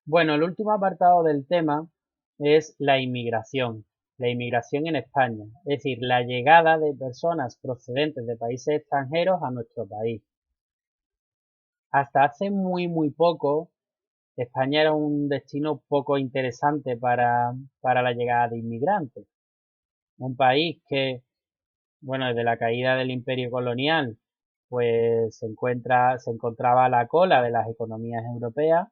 Bueno, el último apartado del tema es la inmigración en España, es decir, la llegada de personas procedentes de países extranjeros a nuestro país. Hasta hace muy poco, España era un destino poco interesante para la llegada de inmigrantes. Un país que, bueno, desde la caída del imperio colonial, pues se encontraba a la cola de las economías europeas,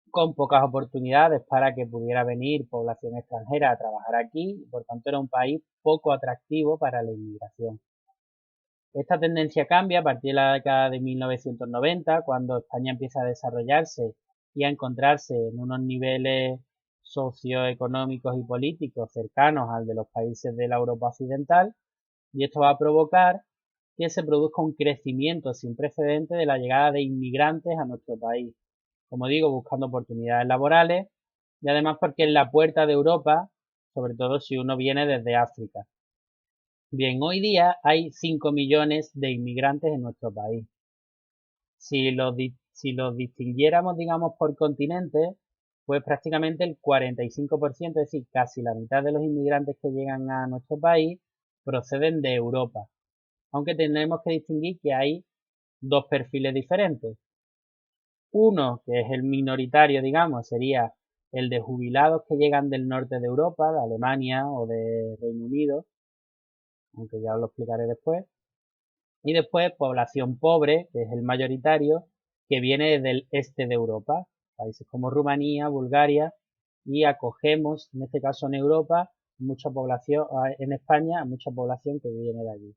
con pocas oportunidades para que pudiera venir población extranjera a trabajar aquí, y por tanto era un país poco atractivo para la inmigración. Esta tendencia cambia a partir de la década de 1990, cuando España empieza a desarrollarse y a encontrarse en unos niveles socioeconómicos y políticos cercanos al de los países de la Europa occidental, y esto va a provocar que se produzca un crecimiento sin precedentes de la llegada de inmigrantes a nuestro país. Como digo, buscando oportunidades laborales y además porque es la puerta de Europa, sobre todo si uno viene desde África. Bien, hoy día hay 5 millones de inmigrantes en nuestro país. Si los distinguiéramos, digamos, por continente, pues prácticamente el 45%, es decir, casi la mitad de los inmigrantes que llegan a nuestro país proceden de Europa. Aunque tenemos que distinguir que hay dos perfiles diferentes. Uno, que es el minoritario, digamos, sería el de jubilados que llegan del norte de Europa, de Alemania o de Reino Unido, aunque ya os lo explicaré después. Y después población pobre, que es el mayoritario, que viene del este de Europa, países como Rumanía, Bulgaria, y acogemos, en este caso en Europa, mucha población, en España, mucha población que viene de allí.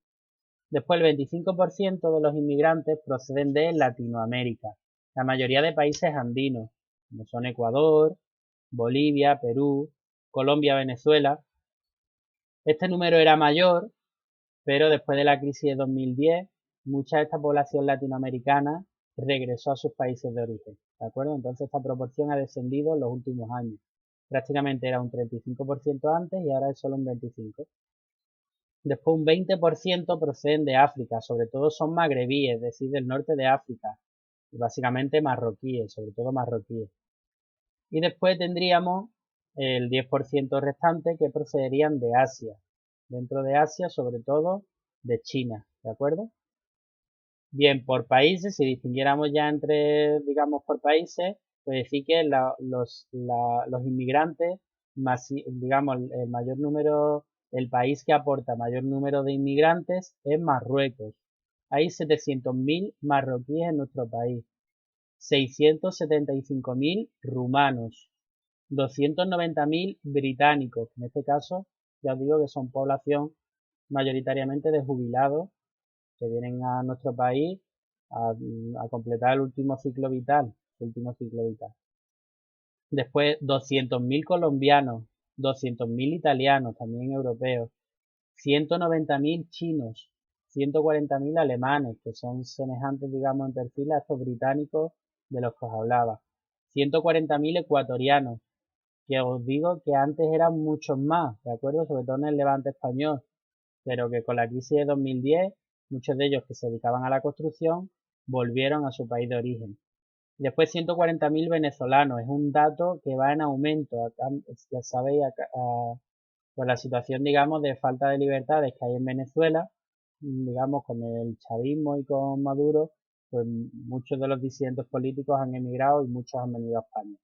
Después el 25% de los inmigrantes proceden de Latinoamérica, la mayoría de países andinos, como son Ecuador, Bolivia, Perú, Colombia, Venezuela. Este número era mayor, pero después de la crisis de 2010, mucha de esta población latinoamericana regresó a sus países de origen, ¿de acuerdo? Entonces esta proporción ha descendido en los últimos años. Prácticamente era un 35% antes y ahora es solo un 25%. Después un 20% proceden de África, sobre todo son magrebíes, es decir, del norte de África, y básicamente marroquíes, sobre todo marroquíes. Y después tendríamos el 10% restante que procederían de Asia. Dentro de Asia, sobre todo de China, ¿de acuerdo? Bien, por países, si distinguiéramos ya entre, digamos, por países, pues decir que los inmigrantes, digamos, el mayor número, el país que aporta mayor número de inmigrantes es Marruecos. Hay 700.000 marroquíes en nuestro país, 675.000 rumanos, 290.000 británicos, que en este caso ya os digo que son población mayoritariamente de jubilados que vienen a nuestro país a, a completar el último ciclo vital, el último ciclo vital. Después 200.000 colombianos, 200.000 italianos, también europeos, 190.000 chinos, 140.000 alemanes, que son semejantes, digamos, en perfil a estos británicos de los que os hablaba, 140.000 ecuatorianos, que os digo que antes eran muchos más, ¿de acuerdo? Sobre todo en el Levante español, pero que con la crisis de 2010, muchos de ellos que se dedicaban a la construcción volvieron a su país de origen. Después 140.000 venezolanos, es un dato que va en aumento. Acá, ya sabéis, por la situación, digamos, de falta de libertades que hay en Venezuela, digamos, con el chavismo y con Maduro, pues muchos de los disidentes políticos han emigrado y muchos han venido a España.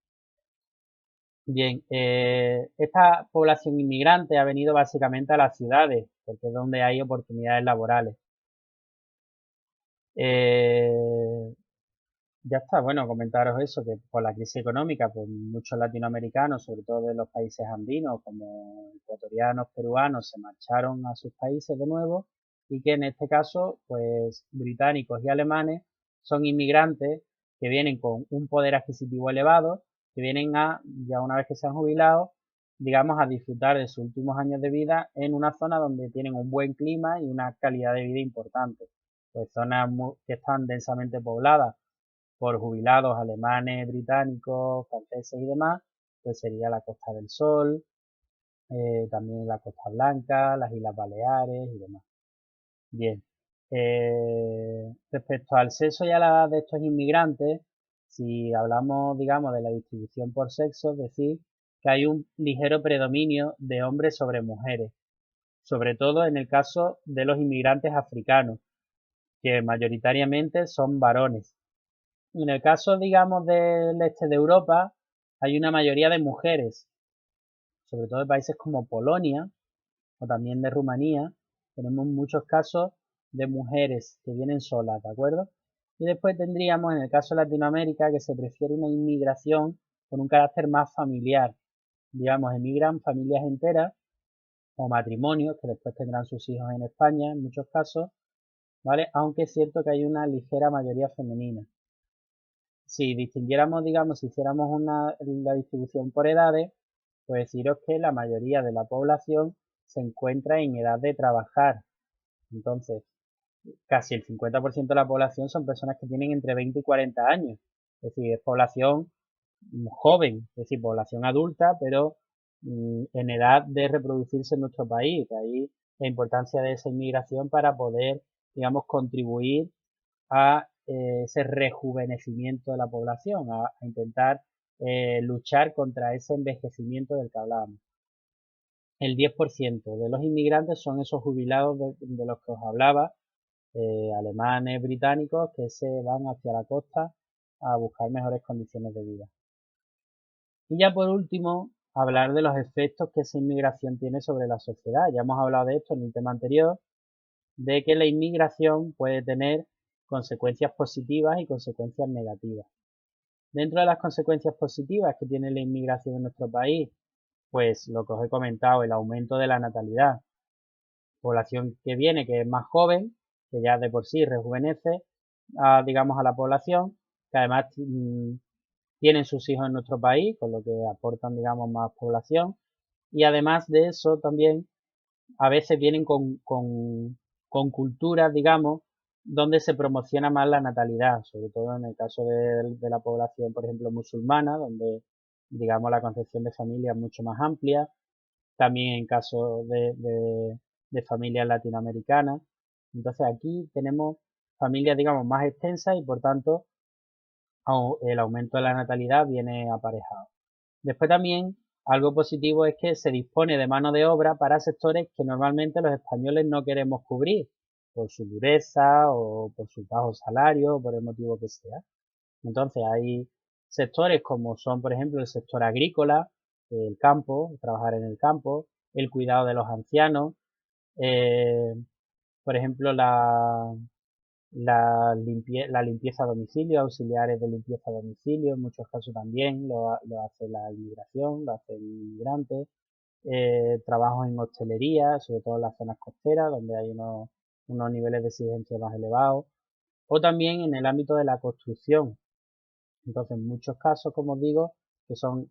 Bien, esta población inmigrante ha venido básicamente a las ciudades, porque es donde hay oportunidades laborales. Eh, ya está, bueno, comentaros eso, que por la crisis económica, pues muchos latinoamericanos, sobre todo de los países andinos, como ecuatorianos, peruanos, se marcharon a sus países de nuevo y que en este caso, pues británicos y alemanes son inmigrantes que vienen con un poder adquisitivo elevado, que vienen ya una vez que se han jubilado, digamos, a disfrutar de sus últimos años de vida en una zona donde tienen un buen clima y una calidad de vida importante. Pues zonas que están densamente pobladas por jubilados alemanes, británicos, franceses y demás, pues sería la Costa del Sol, también la Costa Blanca, las Islas Baleares y demás. Bien. Respecto al sexo y a la edad de estos inmigrantes, Si hablamos, digamos, de la distribución por sexo, es decir, que hay un ligero predominio de hombres sobre mujeres, sobre todo en el caso de los inmigrantes africanos, que mayoritariamente son varones. En el caso, digamos, del este de Europa, hay una mayoría de mujeres, sobre todo de países como Polonia o también de Rumanía. Tenemos muchos casos de mujeres que vienen solas, ¿de acuerdo? Y después tendríamos, en el caso de Latinoamérica, que se prefiere una inmigración con un carácter más familiar. Digamos, emigran familias enteras o matrimonios que después tendrán sus hijos en España, en muchos casos, ¿vale? Aunque es cierto que hay una ligera mayoría femenina. Si distinguiéramos, digamos, si hiciéramos la distribución por edades, pues deciros que la mayoría de la población se encuentra en edad de trabajar. Entonces, casi el 50% de la población son personas que tienen entre 20 y 40 años. Es decir, es población joven, es decir, población adulta, pero en edad de reproducirse en nuestro país. De ahí la importancia de esa inmigración para poder, digamos, contribuir a ese rejuvenecimiento de la población, a intentar luchar contra ese envejecimiento del que hablábamos. El 10% de los inmigrantes son esos jubilados de los que os hablaba, alemanes, británicos, que se van hacia la costa a buscar mejores condiciones de vida. Y ya por último, hablar de los efectos que esa inmigración tiene sobre la sociedad. Ya hemos hablado de esto en el tema anterior, de que la inmigración puede tener consecuencias positivas y consecuencias negativas. Dentro de las consecuencias positivas que tiene la inmigración en nuestro país, pues lo que os he comentado, el aumento de la natalidad. Población que viene, que es más joven, que ya de por sí rejuvenece, digamos, a la población, que además tienen sus hijos en nuestro país, con lo que aportan, digamos, más población. Y además de eso, también a veces vienen con culturas, digamos, donde se promociona más la natalidad, sobre todo en el caso de la población, por ejemplo, musulmana, donde, digamos, la concepción de familia es mucho más amplia. También en caso de familias latinoamericanas. Entonces aquí tenemos familias, digamos, más extensas y por tanto el aumento de la natalidad viene aparejado. Después también algo positivo es que se dispone de mano de obra para sectores que normalmente los españoles no queremos cubrir, por su dureza o por sus bajos salarios, por el motivo que sea. Entonces hay sectores como son, por ejemplo, el sector agrícola, el campo, trabajar en el campo, el cuidado de los ancianos, eh, por ejemplo, la limpieza a domicilio, auxiliares de limpieza a domicilio, en muchos casos también lo hace la inmigración, lo hace el inmigrante, trabajos en hostelería, sobre todo en las zonas costeras, donde hay unos niveles de exigencia más elevados, o también en el ámbito de la construcción. Entonces, en muchos casos, como os digo, que son,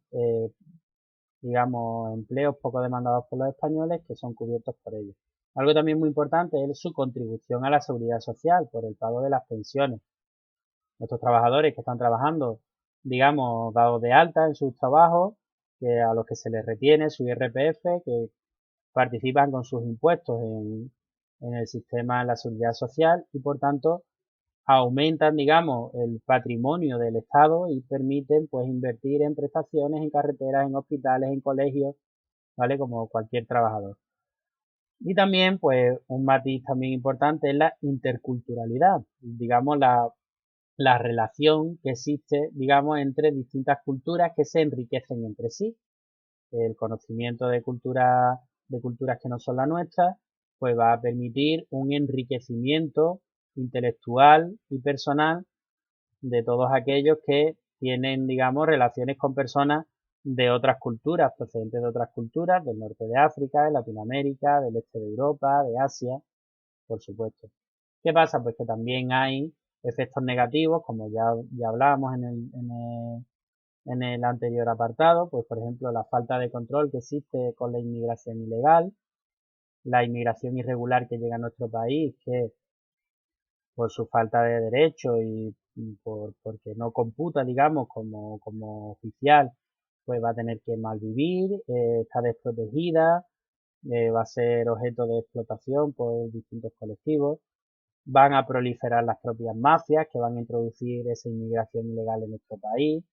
digamos, empleos poco demandados por los españoles que son cubiertos por ellos. Algo también muy importante es su contribución a la seguridad social por el pago de las pensiones. Nuestros trabajadores que están trabajando, digamos, dados de alta en sus trabajos, que a los que se les retiene su IRPF, que participan con sus impuestos en el sistema de la seguridad social y por tanto aumentan, digamos, el patrimonio del Estado y permiten, pues, invertir en prestaciones, en carreteras, en hospitales, en colegios, ¿vale? Como cualquier trabajador. Y también, pues, un matiz también importante es la interculturalidad, digamos, la relación que existe, digamos, entre distintas culturas que se enriquecen entre sí. El conocimiento de culturas que no son las nuestras, pues va a permitir un enriquecimiento intelectual y personal de todos aquellos que tienen, digamos, relaciones con personas de otras culturas, procedentes de otras culturas, del norte de África, de Latinoamérica, del este de Europa, de Asia, por supuesto. ¿Qué pasa? Pues que también hay efectos negativos, como ya hablábamos en el anterior apartado, pues por ejemplo la falta de control que existe con la inmigración ilegal, la inmigración irregular que llega a nuestro país, que por su falta de derechos porque no computa, digamos, como oficial, pues va a tener que malvivir, está desprotegida, va a ser objeto de explotación por distintos colectivos. van a proliferar las propias mafias que van a introducir esa inmigración ilegal en nuestro país.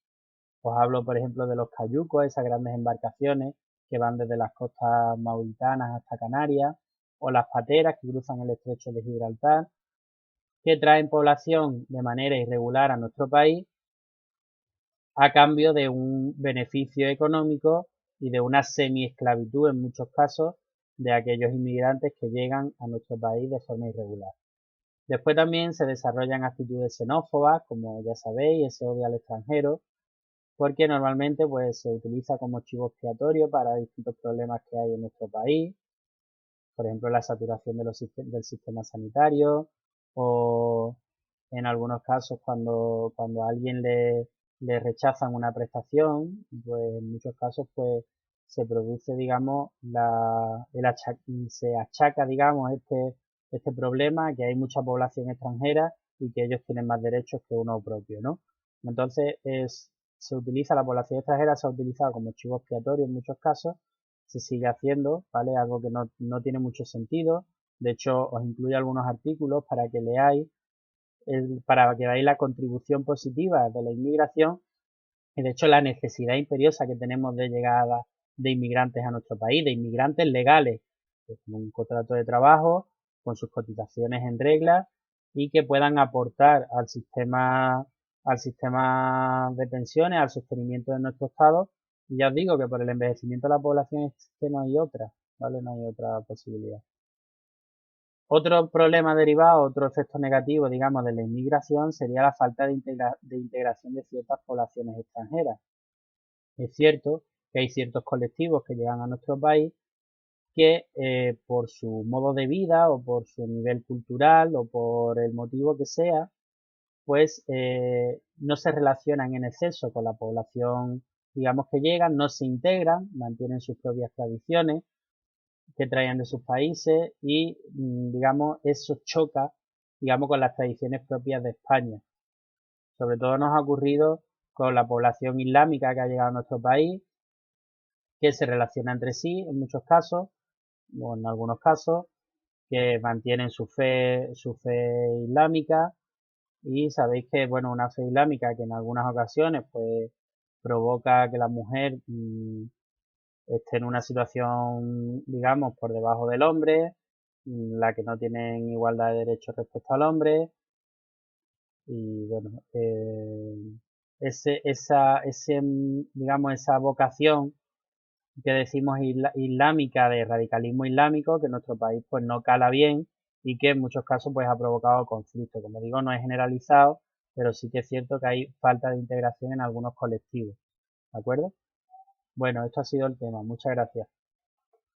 Os hablo, por ejemplo, de los cayucos, esas grandes embarcaciones que van desde las costas mauritanas hasta Canarias, o las pateras que cruzan el estrecho de Gibraltar, que traen población de manera irregular a nuestro país a cambio de un beneficio económico y de una semi-esclavitud en muchos casos de aquellos inmigrantes que llegan a nuestro país de forma irregular. Después también se desarrollan actitudes xenófobas, como ya sabéis, ese odio al extranjero, porque normalmente pues se utiliza como chivo expiatorio para distintos problemas que hay en nuestro país, por ejemplo la saturación del sistema sanitario, o en algunos casos cuando a alguien le rechazan una prestación, pues en muchos casos pues se produce, digamos, se achaca, digamos, este problema, que hay mucha población extranjera y que ellos tienen más derechos que uno propio, ¿no? Entonces se utiliza, la población extranjera se ha utilizado como chivo expiatorio en muchos casos, se sigue haciendo, ¿vale? Algo que no tiene mucho sentido. De hecho, os incluyo algunos artículos para que leáis, para que veáis la contribución positiva de la inmigración y de hecho la necesidad imperiosa que tenemos de llegada de inmigrantes a nuestro país, de inmigrantes legales, con un contrato de trabajo, con sus cotizaciones en regla y que puedan aportar al sistema de pensiones, al sostenimiento de nuestro Estado. Y ya os digo que por el envejecimiento de la población es que no hay otra, ¿vale? No hay otra posibilidad. Otro problema derivado, otro efecto negativo, digamos, de la inmigración sería la falta de integración de ciertas poblaciones extranjeras. Es cierto que hay ciertos colectivos que llegan a nuestro país que por su modo de vida o por su nivel cultural o por el motivo que sea, pues no se relacionan en exceso con la población, digamos, que llegan, no se integran, mantienen sus propias tradiciones que traían de sus países y, digamos, eso choca, digamos, con las tradiciones propias de España. Sobre todo nos ha ocurrido con la población islámica que ha llegado a nuestro país, que se relaciona entre sí en muchos casos, o en algunos casos, que mantienen su fe islámica y sabéis que, bueno, una fe islámica que en algunas ocasiones pues provoca que la mujer esté en una situación, digamos, por debajo del hombre, la que no tienen igualdad de derechos respecto al hombre y bueno, digamos, esa vocación que decimos islámica, de radicalismo islámico, que en nuestro país pues no cala bien y que en muchos casos pues ha provocado conflicto. Como digo, no es generalizado, pero sí que es cierto que hay falta de integración en algunos colectivos. ¿De acuerdo? Bueno, esto ha sido el tema. Muchas gracias.